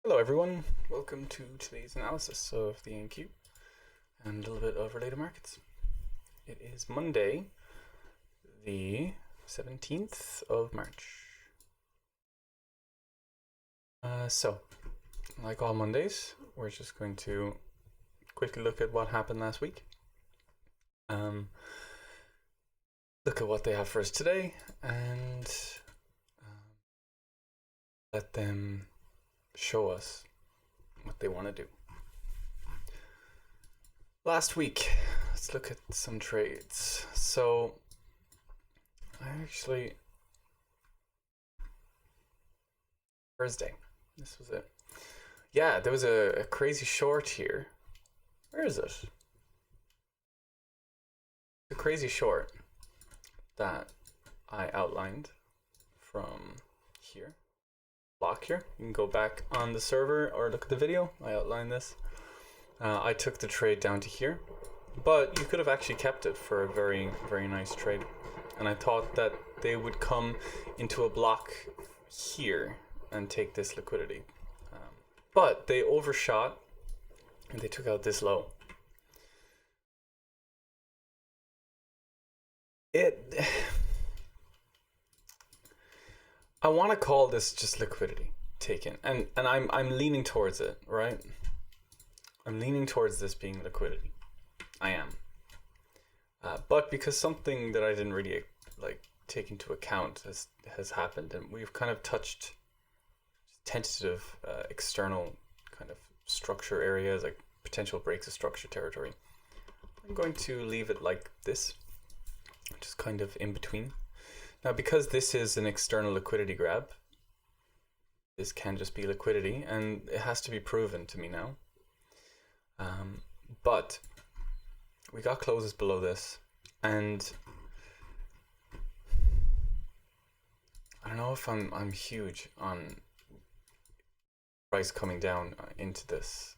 Hello everyone, welcome to today's analysis of the NQ and a little bit of related markets. It is Monday, the 17th of March. So, like all Mondays, we're just going to quickly look at what happened last week. Look at what they have for us today and let them show us what they want to do. Last week, let's look at some trades. So, Thursday, this was it. Yeah, there was a crazy short here. Where is it? The crazy short that I outlined from here. Block here. You can go back on the server or look at the video. I outlined this. I took the trade down to here, but you could have actually kept it for a very, very nice trade. And I thought that they would come into a block here and take this liquidity. But they overshot and they took out this low. I want to call this just liquidity taken, and I'm leaning towards it, right? I'm leaning towards this being liquidity. I am. But because something that I didn't really take into account has happened, and we've kind of touched tentative external kind of structure areas, like potential breaks of structure territory. I'm going to leave it like this, just kind of in between. Now, because this is an external liquidity grab, this can just be liquidity, and it has to be proven to me now. But we got closes below this, and I don't know if I'm huge on price coming down into this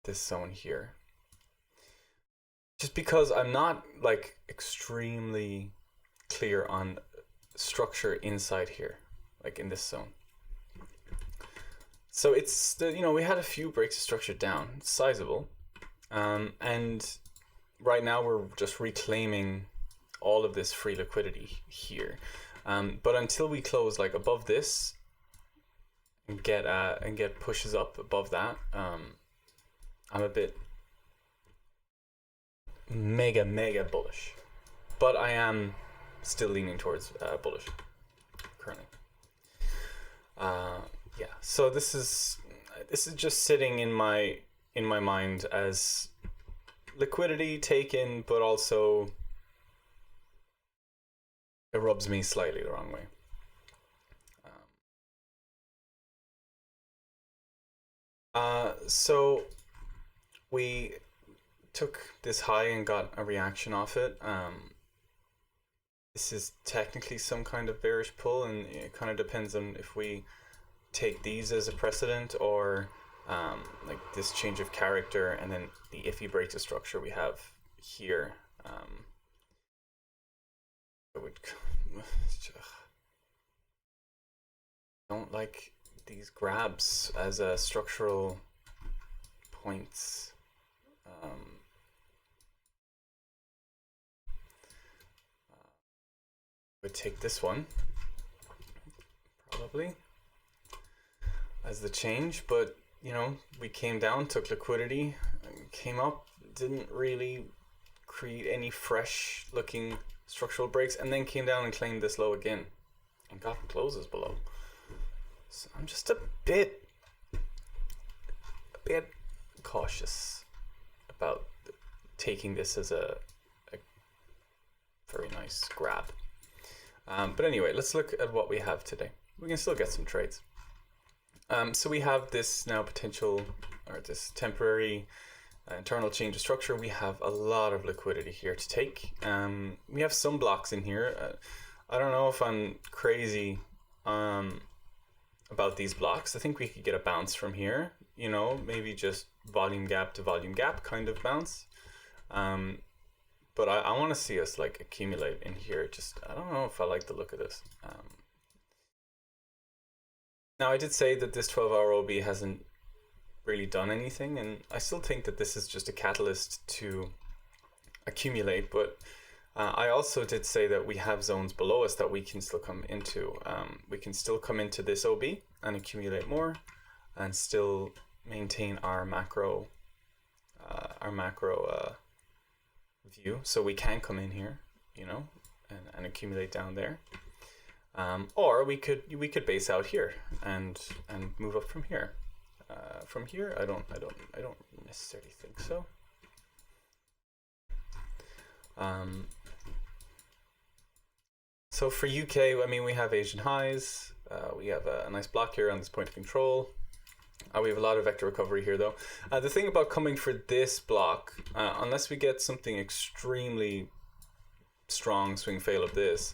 this zone here. Just because I'm not like extremely clear on structure inside here, like in this zone. So it's we had a few breaks of structure down, sizable, and right now we're just reclaiming all of this free liquidity here. But until we close like above this and get pushes up above that, I'm a bit mega bullish, but I am still leaning towards bullish currently. Yeah, so this is just sitting in my mind as liquidity taken, but also it rubs me slightly the wrong way. So we took this high and got a reaction off it. This is technically some kind of bearish pull, and it kind of depends on if we take these as a precedent or like this change of character and then the iffy breaks of structure we have here. I would don't like these grabs as a structural points. Would take this one probably as the change, but we came down, took liquidity, came up, didn't really create any fresh looking structural breaks, and then came down and claimed this low again and got closes below. So I'm just a bit cautious about taking this as a very nice grab. But anyway, let's look at what we have today. We can still get some trades. So we have this now potential, or this temporary internal change of structure. We have a lot of liquidity here to take. We have some blocks in here. I don't know if I'm crazy about these blocks. I think we could get a bounce from here, maybe just volume gap to volume gap kind of bounce. But I want to see us like accumulate in here. Just, I don't know if I like the look of this. Now, I did say that this 12-hour OB hasn't really done anything, and I still think that this is just a catalyst to accumulate, but I also did say that we have zones below us that we can still come into. We can still come into this OB and accumulate more and still maintain our macro view. So we can come in here, you know, and accumulate down there. Or we could base out here and move up from here. From here, I don't necessarily think so. So for UK, I mean, we have Asian highs. We have a nice block here on this point of control. We have a lot of vector recovery here, though. The thing about coming for this block, unless we get something extremely strong swing fail of this,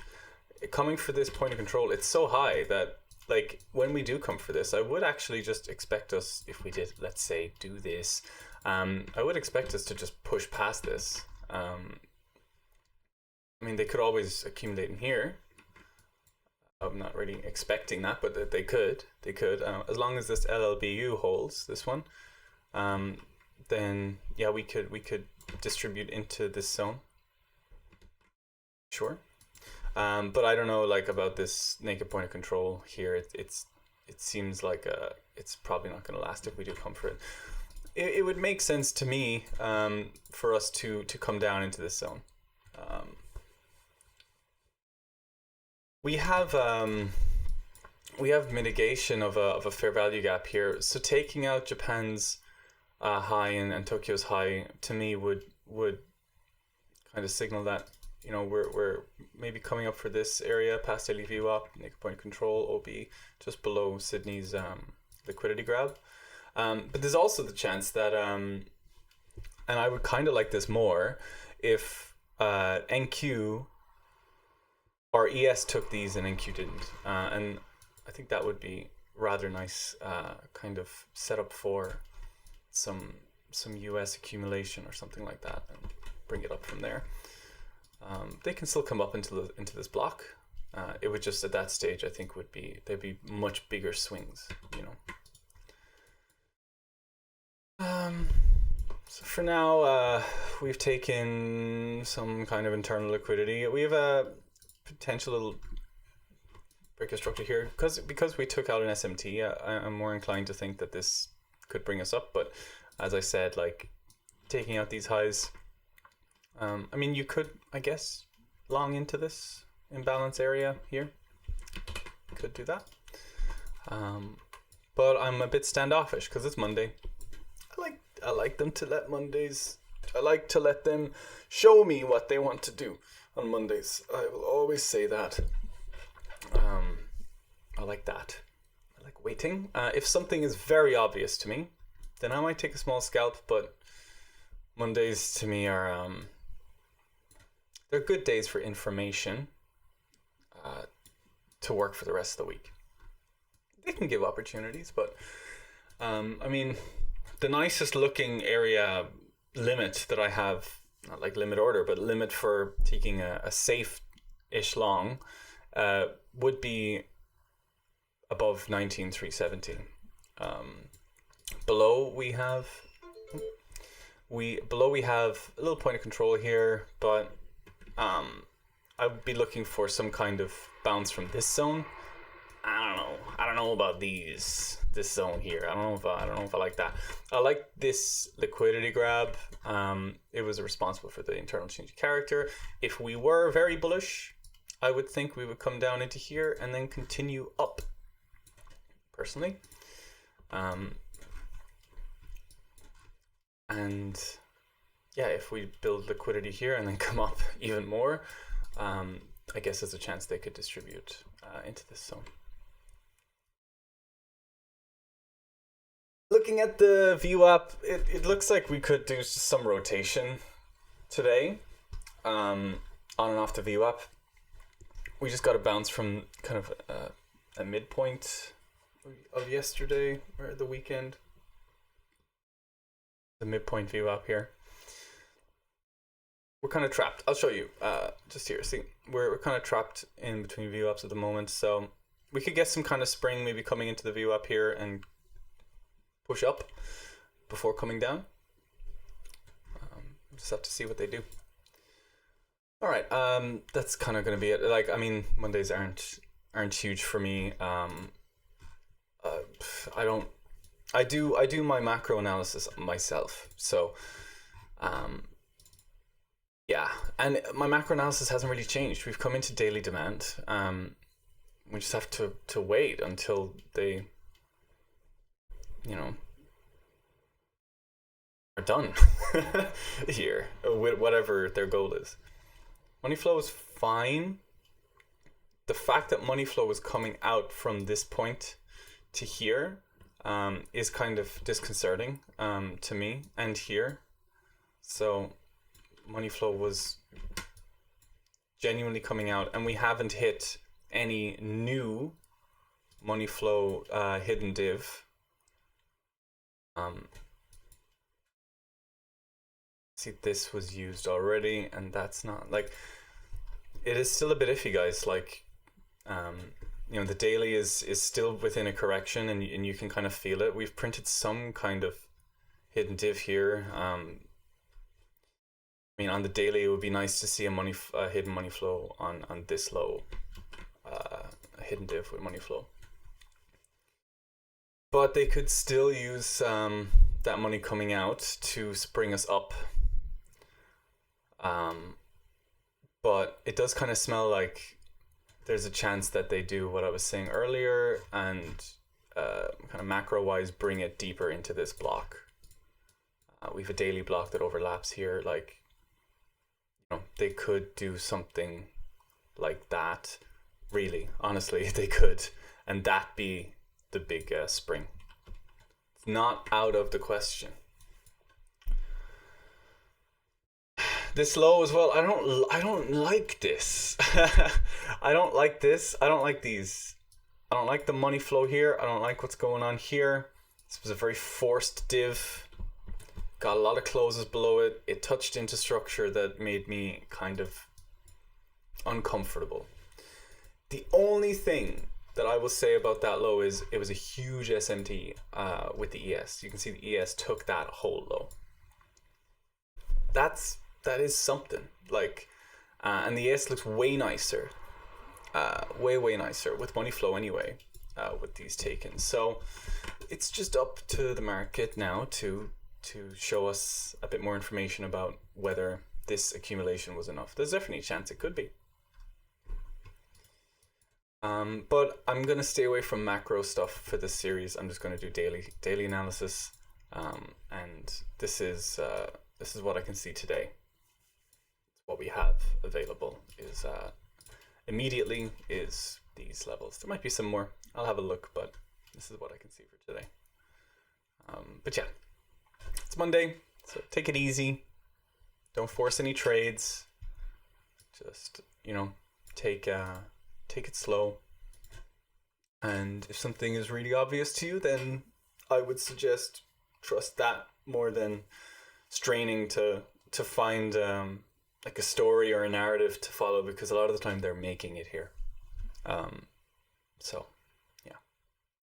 coming for this point of control, it's so high that, like, when we do come for this, I would actually just expect us, if we did, let's say, do this, I would expect us to just push past this. I mean, they could always accumulate in here. I'm not really expecting that, but they could. As long as this LLBU holds, this one, then yeah, we could distribute into this zone. Sure. But I don't know, like, about this naked point of control here. It seems like it's probably not going to last if we do come for it. It would make sense to me for us to come down into this zone. We have mitigation of a fair value gap here. So taking out Japan's high and Tokyo's high, to me, would kind of signal that, you know, we're maybe coming up for this area past daily VWAP, naked point control, OB, just below Sydney's liquidity grab. But there's also the chance that, and I would kind of like this more, if NQ or ES took these and NQ didn't. And I think that would be rather nice kind of setup for some US accumulation or something like that, and bring it up from there. They can still come up into this block. It would just, at that stage, I think there'd be much bigger swings, you know. So for now, we've taken some kind of internal liquidity. We have a potential little breaker structure here because we took out an SMT. I'm more inclined to think that this could bring us up, but as I said, like, taking out these highs, I mean, you could, I guess, long into this imbalance area here. Could do that. But I'm a bit standoffish because it's Monday. I like them to let Mondays. I like to let them show me what they want to do on Mondays. I will always say that. I like that. I like waiting. If something is very obvious to me, then I might take a small scalp. But Mondays to me are they're good days for information to work for the rest of the week. They can give opportunities, but I mean, the nicest looking area limit that I have, not like limit order, but limit for taking a safe-ish long would be above 19,370. Below we have a little point of control here, but I would be looking for some kind of bounce from this zone. I don't know about this zone here. I don't know if I like that. I like this liquidity grab. It was responsible for the internal change of character. If we were very bullish, I would think we would come down into here and then continue up. Personally, and yeah, if we build liquidity here and then come up even more, I guess there's a chance they could distribute into this zone. Looking at the VWAP, it looks like we could do some rotation today on and off the VWAP. We just got a bounce from kind of a midpoint of yesterday or the weekend. The midpoint VWAP here. We're kind of trapped. I'll show you just here. See, we're kind of trapped in between VWAPs at the moment. So we could get some kind of spring maybe coming into the view up here and push up before coming down. Just have to see what they do. All right, that's kind of going to be it. Like, I mean, Mondays aren't huge for me. I do my macro analysis myself. So, yeah, and my macro analysis hasn't really changed. We've come into daily demand. We just have to wait until they, are done here with whatever their goal is. Money flow is fine. The fact that money flow is coming out from this point to here is kind of disconcerting to me, and here. So money flow was genuinely coming out, and we haven't hit any new money flow hidden div. See, this was used already, and that's not, like, it is still a bit iffy, guys. Like, the daily is still within a correction, and you can kind of feel it. We've printed some kind of hidden div here. I mean, on the daily, it would be nice to see a hidden money flow on this low, a hidden div with money flow. But they could still use that money coming out to spring us up. But it does kind of smell like there's a chance that they do what I was saying earlier and kind of macro wise bring it deeper into this block. We have a daily block that overlaps here. Like, they could do something like that. Really, honestly, they could, and that be the big spring. It's not out of the question. This low as well. I don't like this. I don't like this. I don't like these. I don't like the money flow here. I don't like what's going on here. This was a very forced div. Got a lot of closes below it. It touched into structure that made me kind of uncomfortable. The only thing that I will say about that low is it was a huge SMT with the ES. You can see the ES took that whole low. That is something. Like, and the ES looks way nicer, way nicer with money flow anyway, with these taken. So it's just up to the market now to show us a bit more information about whether this accumulation was enough. There's definitely a chance it could be. But I'm gonna stay away from macro stuff for this series. I'm just gonna do daily analysis, and this is what I can see today. What we have available is immediately is these levels. There might be some more. I'll have a look, but this is what I can see for today. But yeah, it's Monday, so take it easy. Don't force any trades. Just take it slow. And if something is really obvious to you, then I would suggest trust that more than straining to find like a story or a narrative to follow, because a lot of the time they're making it here. So yeah.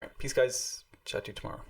All right, peace guys. Chat to you tomorrow.